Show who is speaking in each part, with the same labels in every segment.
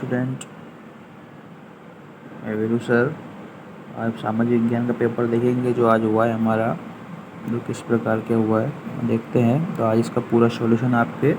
Speaker 1: Student, मैं Veeru sir. आज सामाजिक विज्ञान का पेपर देखेंगे जो आज हुआ है हमारा, जो किस प्रकार के हुआ है देखते हैं। तो आज इसका पूरा सॉल्यूशन आपके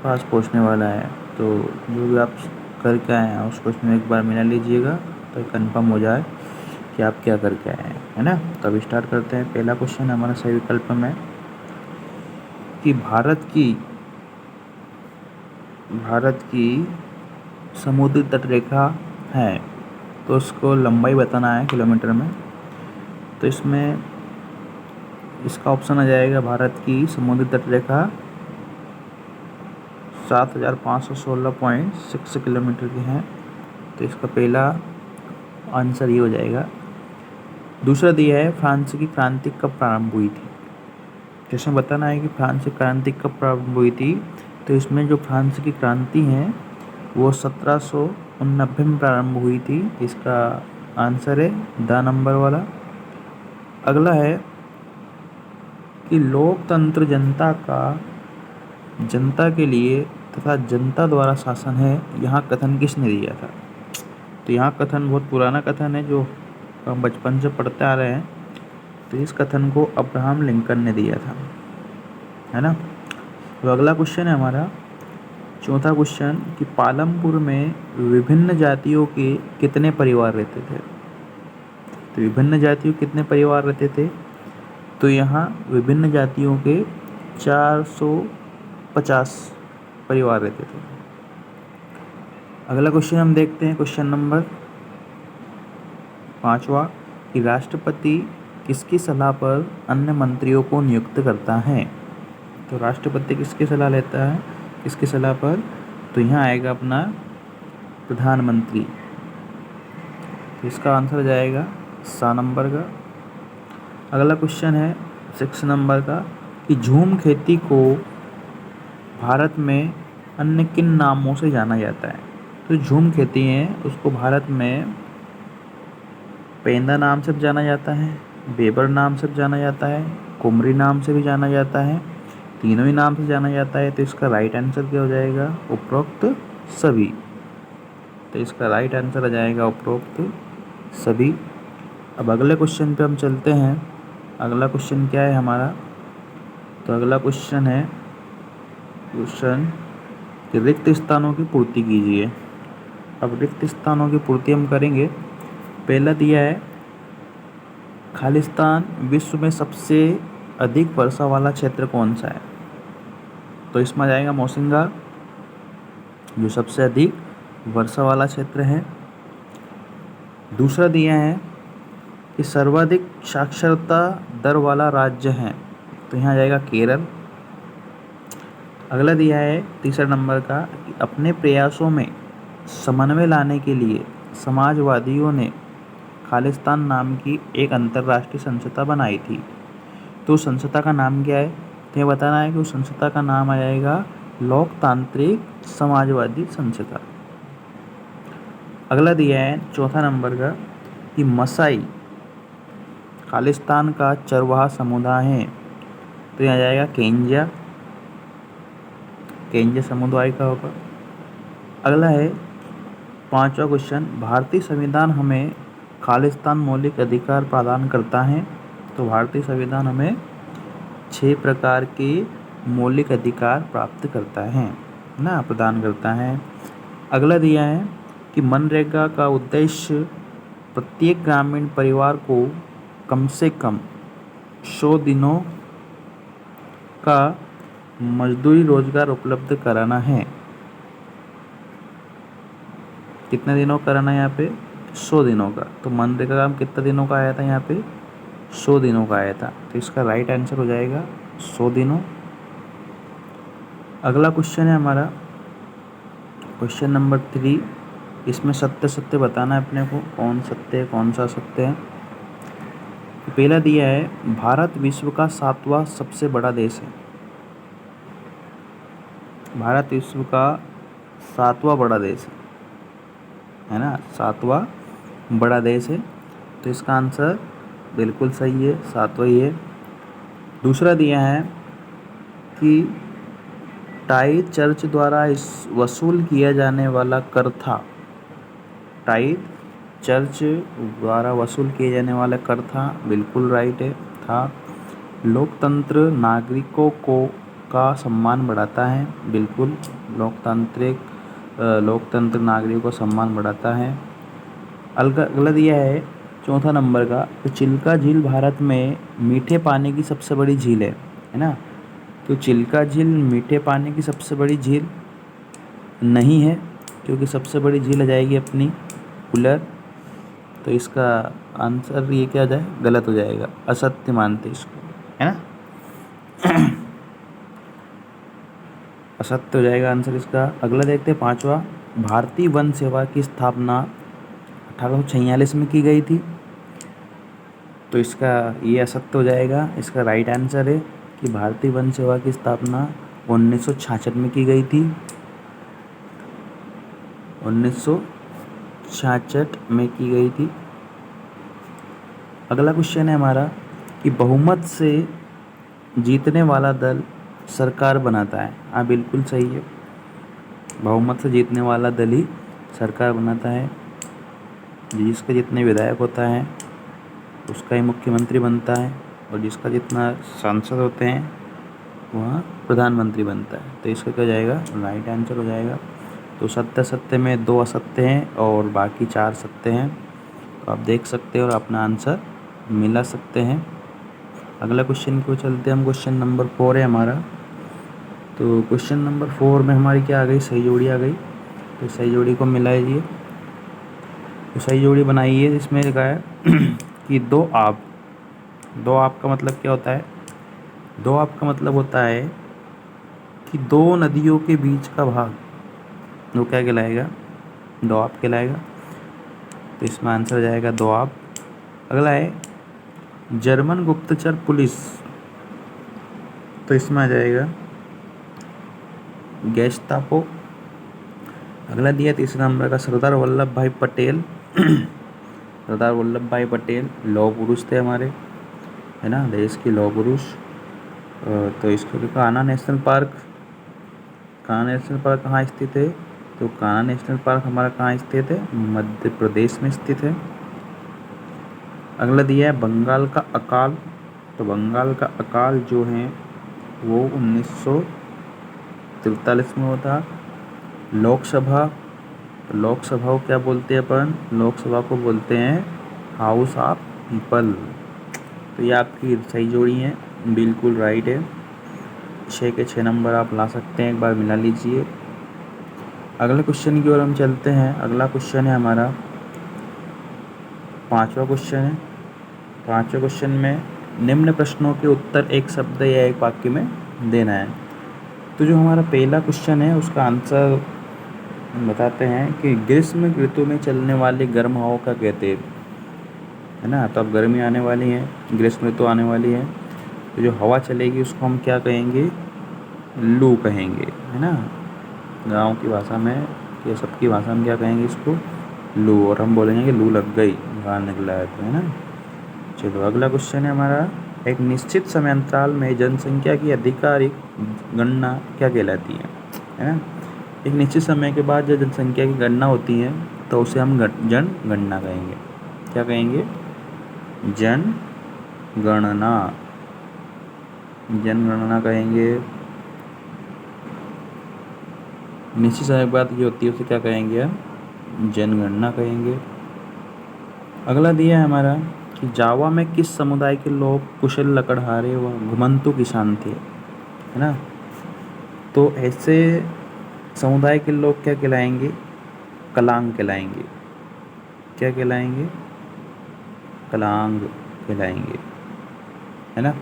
Speaker 1: पास पहुंचने वाला है। तो जो भी आप करके आए हैं उस क्वेश्चन में एक बार मिला लीजिएगा तो कंफर्म हो जाए कि आप क्या करके आए हैं, है ना। तो अभी स्टार्ट करते हैं। पहला क्वेश्चन हमारा सही विकल्प में कि भारत की समुद्री तट रेखा है, तो उसको लंबाई बताना है किलोमीटर में। तो इसमें इसका ऑप्शन आ जाएगा, भारत की समुद्री तट रेखा 7516.6 किलोमीटर की है। तो इसका पहला आंसर ये हो जाएगा। दूसरा दिया है, फ्रांस की क्रांति कब प्रारंभ हुई थी। तो इसमें बताना है कि फ्रांस की क्रांति कब प्रारंभ हुई थी। तो इसमें जो फ्रांस की क्रांति है वो 1789 में प्रारंभ हुई थी। इसका आंसर है द नंबर वाला। अगला है कि लोकतंत्र जनता के लिए तथा जनता द्वारा शासन है, यहाँ कथन किसने दिया था। तो यहाँ कथन बहुत पुराना कथन है जो हम बचपन से पढ़ते आ रहे हैं। तो इस कथन को अब्राहम लिंकन ने दिया था, है ना। तो अगला क्वेश्चन है हमारा चौथा क्वेश्चन कि पालमपुर में विभिन्न जातियों के कितने परिवार रहते थे। तो विभिन्न जातियों के कितने परिवार रहते थे। तो यहाँ विभिन्न जातियों के 450 परिवार रहते थे। अगला क्वेश्चन हम देखते हैं, क्वेश्चन नंबर 5वां कि राष्ट्रपति किसकी सलाह पर अन्य मंत्रियों को नियुक्त करता है। तो राष्ट्रपति किसकी सलाह लेता है, किसकी सलाह पर। तो यहाँ आएगा अपना प्रधानमंत्री। तो इसका आंसर जाएगा 7 नंबर का। अगला क्वेश्चन है 6 नंबर का कि झूम खेती को भारत में अन्य किन नामों से जाना जाता है। तो झूम खेती है उसको भारत में पेंदा नाम से जाना जाता है, बेबर नाम से जाना जाता है, कुमरी नाम से भी जाना जाता है, तीनों ही नाम से जाना जाता है। तो इसका राइट आंसर क्या हो जाएगा, उपरोक्त सभी। तो इसका राइट आंसर आ जाएगा उपरोक्त सभी। अब अगले क्वेश्चन पे हम चलते हैं। अगला क्वेश्चन क्या है हमारा। तो अगला क्वेश्चन है कि रिक्त स्थानों की पूर्ति कीजिए। अब रिक्त स्थानों की पूर्ति हम करेंगे। पहला दिया है, खालिस्तान विश्व में सबसे अधिक वर्षा वाला क्षेत्र कौन सा है। तो इसमें आ जाएगा मौसिंगा, जो सबसे अधिक वर्षा वाला क्षेत्र है। दूसरा दिया है कि सर्वाधिक साक्षरता दर वाला राज्य है। तो यहाँ आ जाएगा केरल। अगला दिया है तीसरा नंबर का कि अपने प्रयासों में समन्वय लाने के लिए समाजवादियों ने खालिस्तान नाम की एक अंतर्राष्ट्रीय संस्था बनाई थी। तो संस्था का नाम क्या है। तो ये बताना है कि उस संस्था का नाम आ जाएगा लोकतांत्रिक समाजवादी संस्था। अगला दिया है चौथा नंबर का कि मसाई खालिस्तान का चरवाहा समुदाय है। तो यहाँ आ जाएगा केंजिया समुदाय का होगा। अगला है 5वां क्वेश्चन, भारतीय संविधान हमें खालिस्तान मौलिक अधिकार प्रदान करता है। तो भारतीय संविधान हमें 6 प्रकार के मौलिक अधिकार प्राप्त करता है ना, प्रदान करता है। अगला दिया है कि मनरेगा का उद्देश्य प्रत्येक ग्रामीण परिवार को कम से कम 100 दिनों का मजदूरी रोजगार उपलब्ध कराना है। कितने दिनों का कराना है यहाँ पे, 100 दिनों का। तो मनरेगा काम कितने दिनों का आया था यहाँ पे, 100 दिनों का आया था। तो इसका राइट आंसर हो जाएगा 100 दिनों। अगला क्वेश्चन है हमारा क्वेश्चन नंबर 3। इसमें सत्य सत्य बताना है अपने को, कौन सत्य है कौन सा सत्य है। तो पहला दिया है, भारत विश्व का 7वां सबसे बड़ा देश है। भारत विश्व का 7वां बड़ा देश है ना, 7वां बड़ा देश है। तो इसका आंसर बिल्कुल सही है, 7वां ही है। दूसरा दिया है कि टाई चर्च द्वारा वसूल किया जाने वाला कर था। टाई चर्च द्वारा वसूल किए जाने वाला कर था, बिल्कुल राइट है, था। लोकतंत्र नागरिकों को का सम्मान बढ़ाता है, बिल्कुल। लोकतंत्र नागरिकों का सम्मान बढ़ाता है। अगला दिया है चौथा नंबर का, तो चिल्का झील भारत में मीठे पानी की सबसे बड़ी झील है ना। तो चिल्का झील मीठे पानी की सबसे बड़ी झील नहीं है, क्योंकि सबसे बड़ी झील आ जाएगी अपनी उलर। तो इसका आंसर ये क्या हो जाए, गलत हो जाएगा, असत्य मानते इसको, है ना। असत्य हो जाएगा आंसर इसका। अगला देखते हैं पांचवा, भारतीय वन सेवा की स्थापना 1846 में की गई थी। तो इसका ये असत्य हो जाएगा। इसका राइट आंसर है कि भारतीय वन सेवा की स्थापना 1966 में की गई थी। 1966 में की गई थी। अगला क्वेश्चन है हमारा कि बहुमत से जीतने वाला दल सरकार बनाता है। हाँ, बिल्कुल सही है, बहुमत से जीतने वाला दल ही सरकार बनाता है। जिसका जितने विधायक होता है उसका ही मुख्यमंत्री बनता है, और जिसका जितना सांसद होते हैं वह प्रधानमंत्री बनता है। तो इसका क्या हो जाएगा, राइट आंसर हो जाएगा। तो सत्य में 2 असत्य हैं और बाकी 4 सत्य हैं। तो आप देख सकते हैं और अपना आंसर मिला सकते हैं। अगला क्वेश्चन को चलते हैं हम। क्वेश्चन नंबर 4 है हमारा। तो क्वेश्चन नंबर 4 में हमारी क्या आ गई, सही जोड़ी आ गई। तो सही जोड़ी को मिलाइए। तो सही जोड़ी बनाइए जिसमें लिखा है कि दो आप का मतलब क्या होता है, दो आप का मतलब होता है कि 2 नदियों के बीच का भाग, वो क्या कहलाएगा, दोआब कहलाएगा। तो इसमें आंसर हो जाएगा दोआब। अगला है जर्मन गुप्तचर पुलिस, तो इसमें आ जाएगा गेस्टापो। अगला दिया तीसरा नंबर का सरदार वल्लभ भाई पटेल। सरदार वल्लभ भाई पटेल लौह पुरुष थे हमारे, है ना, देश के लौह पुरुष। तो इसको कान्हा नेशनल पार्क, कहाँ स्थित है, तो कान्हा नेशनल पार्क हमारा कहाँ स्थित है, मध्य प्रदेश में स्थित है। अगला दिया है बंगाल का अकाल। तो बंगाल का अकाल जो है वो 1943 में होता। लोकसभा, तो लोकसभा को क्या बोलते हैं अपन, लोकसभा को बोलते हैं हाउस ऑफ पीपल। तो ये आपकी सही जोड़ी है, बिल्कुल राइट है। 6 के 6 नंबर आप ला सकते हैं, एक बार मिला लीजिए। अगले क्वेश्चन की ओर हम चलते हैं। अगला क्वेश्चन है हमारा 5वां क्वेश्चन है। 5वें क्वेश्चन में निम्न प्रश्नों के उत्तर एक शब्द या एक वाक्य में देना है। तो जो हमारा पहला क्वेश्चन है उसका आंसर बताते हैं कि ग्रीष्म ऋतु में चलने वाली गर्म हवा का कहते हैं, है ना। तो अब गर्मी आने वाली है, ग्रीष्म ऋतु आने वाली है, तो जो हवा चलेगी उसको हम क्या कहेंगे, लू कहेंगे, है ना। गांव की भाषा में या सबकी भाषा में क्या कहेंगे इसको, लू। और हम बोलेंगे कि लू लग गई, बाहर निकला है तो, है ना। चलो अगला क्वेश्चन है हमारा, एक निश्चित समयांतराल में जनसंख्या की आधिकारिक गणना क्या कहलाती है ना। एक निश्चित समय के बाद जब जनसंख्या की गणना होती है तो उसे हम जनगणना कहेंगे। क्या कहेंगे, जनगणना, जनगणना कहेंगे। निश्चित समय के बाद जो होती है उसे क्या कहेंगे, जनगणना कहेंगे। अगला दिया है हमारा कि जावा में किस समुदाय के लोग कुशल लकड़हारे व घुमंतु किसान थे, है ना। तो ऐसे समुदाय के लोग क्या कहलाएंगे, कलांग कहलाएंगे। क्या कहलाएंगे, कलांग कहलाएंगे, है ना,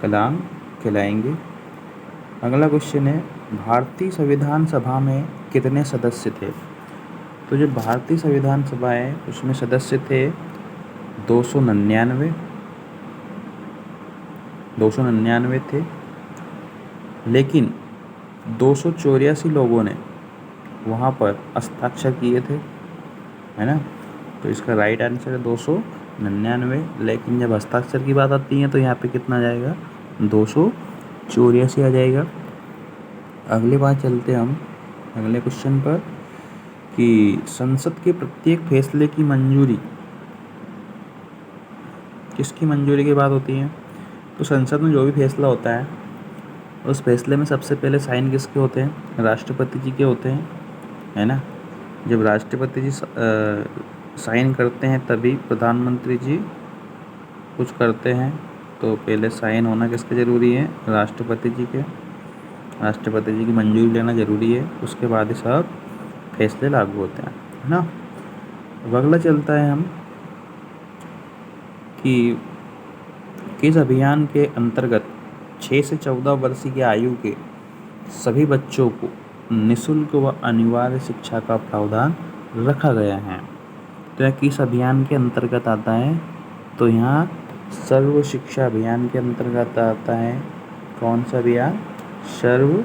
Speaker 1: कलांग कहलाएंगे। अगला क्वेश्चन है भारतीय संविधान सभा में कितने सदस्य थे। तो जो भारतीय संविधान सभा है उसमें सदस्य थे 299 थे, लेकिन 284 लोगों ने वहाँ पर हस्ताक्षर किए थे, है ना। तो इसका राइट आंसर है 299, लेकिन जब हस्ताक्षर की बात आती है तो यहाँ पे कितना आ जाएगा, 284 आ जाएगा। अगली बार चलते हम अगले क्वेश्चन पर कि संसद के प्रत्येक फैसले की मंजूरी किसकी मंजूरी के बाद होती है। तो संसद में जो भी फैसला होता है उस फैसले में सबसे पहले साइन किसके होते हैं, राष्ट्रपति जी के होते हैं, है ना। जब राष्ट्रपति जी साइन करते हैं तभी प्रधानमंत्री जी कुछ करते हैं। तो पहले साइन होना किसके ज़रूरी है, राष्ट्रपति जी के। राष्ट्रपति जी की मंजूरी लेना ज़रूरी है, उसके बाद ही सब फैसले लागू होते हैं, है ना। अब अगला चलता है हम कि किस अभियान के अंतर्गत 6 से 14 वर्ष की आयु के सभी बच्चों को निःशुल्क व अनिवार्य शिक्षा का प्रावधान रखा गया है। तो यह किस अभियान के अंतर्गत आता है, तो यहाँ सर्व शिक्षा अभियान के अंतर्गत आता है। कौन सा अभियान, सर्व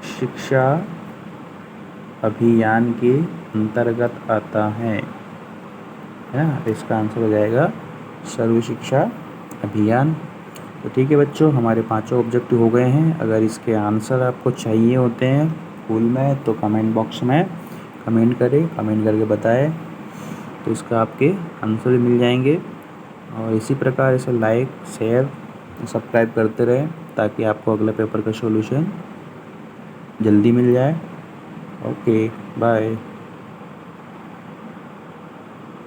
Speaker 1: शिक्षा अभियान के अंतर्गत आता है ना। इसका आंसर हो जाएगा सर्व शिक्षा अभियान। तो ठीक है बच्चों, हमारे 5 ऑब्जेक्टिव हो गए हैं। अगर इसके आंसर आपको चाहिए होते हैं स्कूल में तो कमेंट बॉक्स में कमेंट करें, कमेंट करके बताएं, तो इसका आपके आंसर भी मिल जाएंगे। और इसी प्रकार इसे लाइक शेयर सब्सक्राइब करते रहें ताकि आपको अगले पेपर का सॉल्यूशन जल्दी मिल जाए। Okay bye.